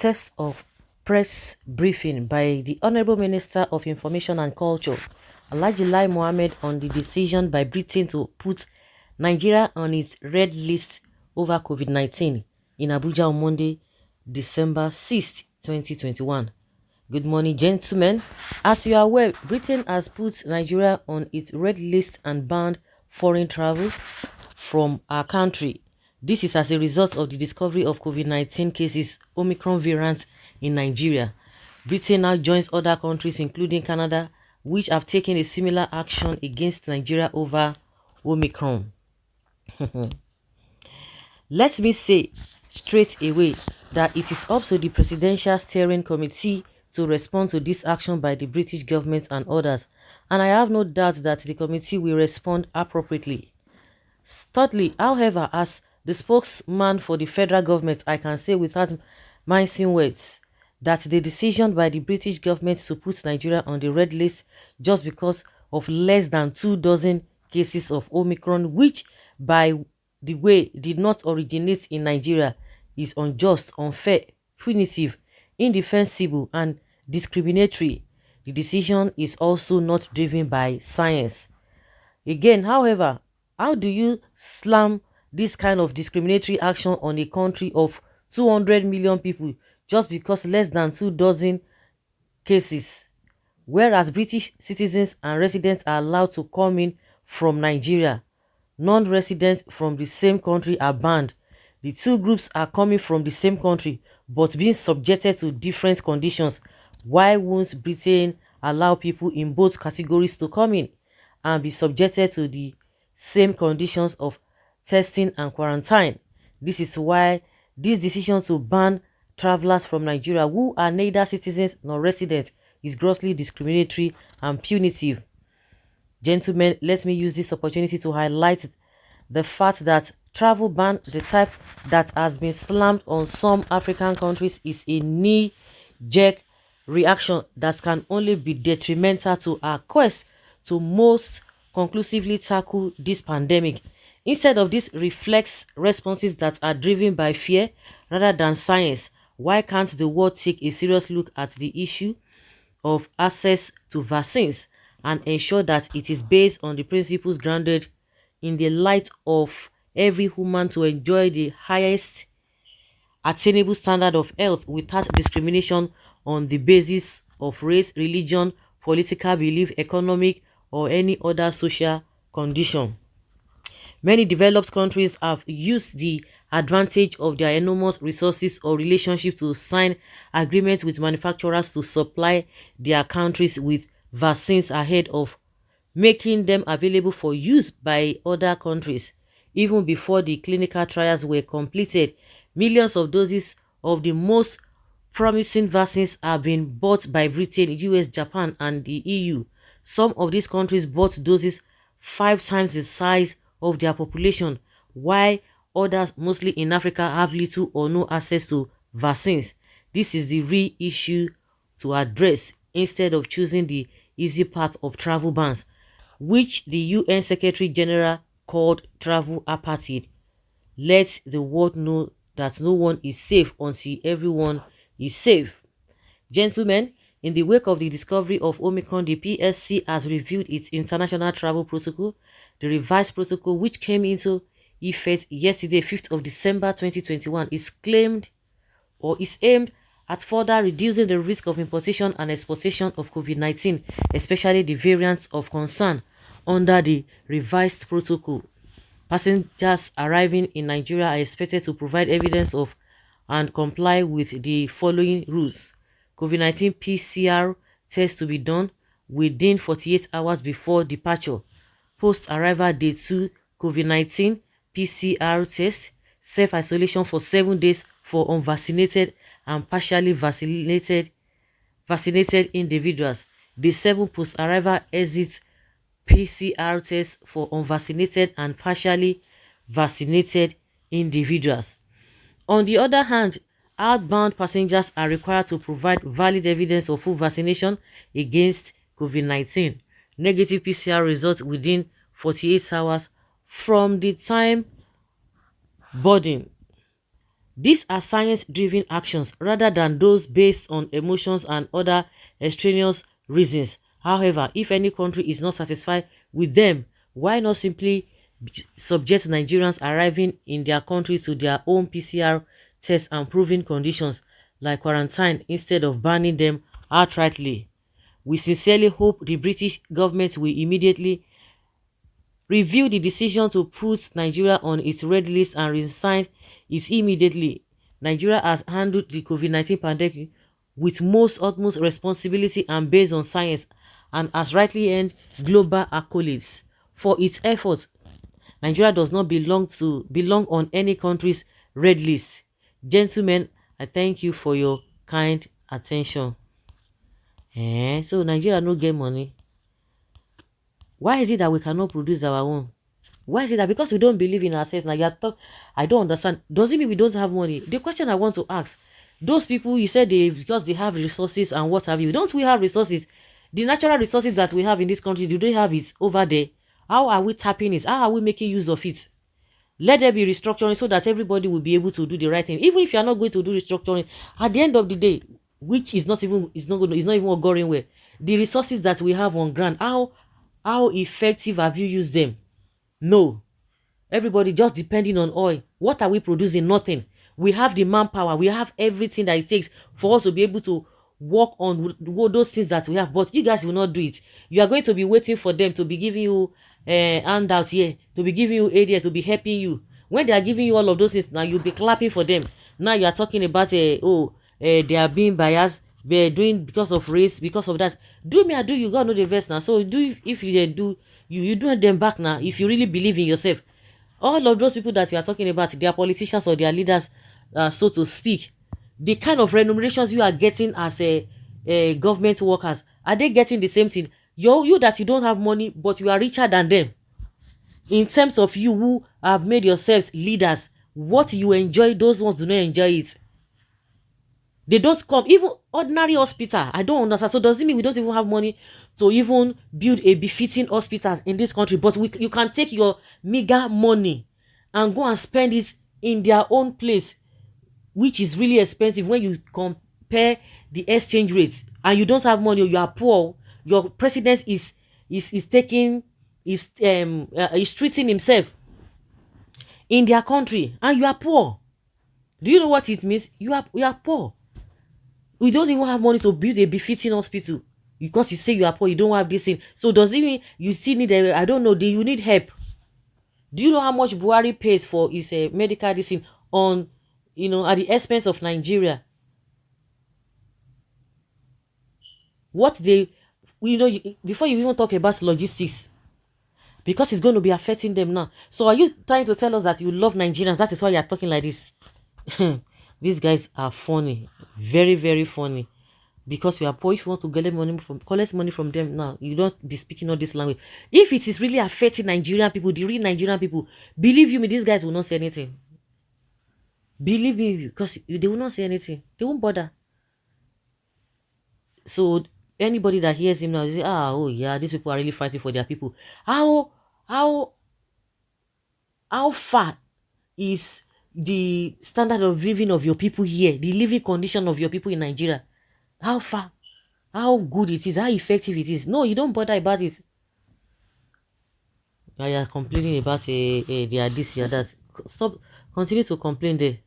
context of press briefing by the Honorable Minister of Information and Culture, Alhaji Lai Mohammed, on the decision by Britain to put Nigeria on its red list over COVID-19 in Abuja on Monday, December 6th, 2021. Good morning, gentlemen. As you are aware, Britain has put Nigeria on its red list and banned foreign travels from our country. This is as a result of the discovery of COVID-19 cases Omicron variant in Nigeria. Britain now joins other countries, including Canada, which have taken a similar action against Nigeria over Omicron. Let me say straight away that it is up to the Presidential Steering Committee to respond to this action by the British government and others, and I have no doubt that the committee will respond appropriately. Thirdly, however, as the spokesman for the federal government, I can say without mincing words that the decision by the British government to put Nigeria on the red list just because of less than 24 cases of Omicron, which by the way did not originate in Nigeria, is unjust, unfair, punitive, indefensible and discriminatory. The decision is also not driven by science. Again, however, how do you slam this kind of discriminatory action on a country of 200 million people just because less than 24 cases, whereas British citizens and residents are allowed to come in from Nigeria? Non-residents from the same country are banned. The two groups are coming from the same country but being subjected to different conditions. Why won't Britain allow people in both categories to come in and be subjected to the same conditions of testing and quarantine? This is why this decision to ban travelers from Nigeria who are neither citizens nor residents is grossly discriminatory and punitive. Gentlemen, let me use this opportunity to highlight the fact that travel ban, the type that has been slammed on some African countries, is a knee-jerk reaction that can only be detrimental to our quest to most conclusively tackle this pandemic. Instead of this reflex responses that are driven by fear rather than science, why can't the world take a serious look at the issue of access to vaccines and ensure that it is based on the principles grounded in the light of every human to enjoy the highest attainable standard of health without discrimination on the basis of race, religion, political belief, economic, or any other social condition? Many developed countries have used the advantage of their enormous resources or relationship to sign agreements with manufacturers to supply their countries with vaccines ahead of making them available for use by other countries. Even before the clinical trials were completed, millions of doses of the most promising vaccines have been bought by Britain, US, Japan, and the EU. Some of these countries bought doses 5 times the size of their population, while others, mostly in Africa, have little or no access to vaccines. This is the real issue to address instead of choosing the easy path of travel bans, which the UN Secretary General called travel apartheid. Let the world know that no one is safe until everyone is safe. Gentlemen, in the wake of the discovery of Omicron, the PSC has reviewed its international travel protocol. The revised protocol, which came into effect yesterday, 5th of December 2021, is aimed at further reducing the risk of importation and exportation of COVID-19, especially the variants of concern under the revised protocol. Passengers arriving in Nigeria are expected to provide evidence of and comply with the following rules. COVID-19 PCR test to be done within 48 hours before departure. Post-arrival day 2 COVID-19 PCR test. Self-isolation for 7 days for unvaccinated and partially vaccinated individuals. Day 7 post-arrival exit PCR test for unvaccinated and partially vaccinated individuals. On the other hand, outbound passengers are required to provide valid evidence of full vaccination against COVID-19. Negative PCR results within 48 hours from the time boarding. These are science-driven actions rather than those based on emotions and other extraneous reasons. However, if any country is not satisfied with them, why not simply subject Nigerians arriving in their country to their own PCR tests and proving conditions like quarantine instead of banning them outrightly? We sincerely hope the British government will immediately review the decision to put Nigeria on its red list and resign it immediately. Nigeria has handled the COVID-19 pandemic with utmost responsibility and based on science, and has rightly earned global accolades for its efforts. Nigeria does not belong on any country's red list. Gentlemen, I thank you for your kind attention. So Nigeria no get money. Why is it that we cannot produce our own? Why is it that because we don't believe in ourselves? Now you are I don't understand. Does it mean we don't have money? The question I want to ask, those people you said because they have resources and what have you, don't we have resources? The natural resources that we have in this country, do they have it over there? How are we tapping it? How are we making use of it? Let there be restructuring so that everybody will be able to do the right thing. Even if you are not going to do restructuring, at the end of the day, which is not even going well, the resources that we have on ground, how effective have you used them? No. Everybody just depending on oil. What are we producing? Nothing. We have the manpower. We have everything that it takes for us to be able to work on those things that we have. But you guys will not do it. You are going to be waiting for them to be giving you handouts here, to be giving you aid here, to be helping you. When they are giving you all of those things, now you'll be clapping for them. Now you are talking about they are being biased. They're doing because of race, because of that. Do me, I do you. God know the verse now. So do if you do you do them back now. If you really believe in yourself, all of those people that you are talking about, they are politicians or they are leaders, so to speak. The kind of remunerations you are getting as a government workers, are they getting the same thing? You that you don't have money, but you are richer than them. In terms of you who have made yourselves leaders, what you enjoy, those ones do not enjoy it. They don't come. Even ordinary hospital, I don't understand. So does it mean we don't even have money to even build a befitting hospital in this country? But you can take your meager money and go and spend it in their own place, which is really expensive when you compare the exchange rates. And you don't have money, or you are poor. Your president is treating himself in their country, and you are poor. Do you know what it means? You are poor. We don't even have money to build a befitting hospital because you say you are poor, you don't have this thing. So does it mean you still need I don't know, do you need help? Do you know how much Buhari pays for his medical this thing on, at the expense of Nigeria? What before you even talk about logistics, because it's going to be affecting them now. So are you trying to tell us that you love Nigerians? That is why you are talking like this. These guys are funny, very, very funny. Because you are poor, if you want to collect money from them now, you don't be speaking all this language. If it is really affecting Nigerian people, the real Nigerian people, believe you me, these guys will not say anything. Believe me, because they will not say anything. They won't bother. So anybody that hears him now, they say, oh yeah, these people are really fighting for their people. How far is the standard of living of your people here, the living condition of your people in Nigeria? How far, how good it is, how effective it is? No, you don't bother about it. You are complaining about they are this, they are that. Stop, continue to complain there.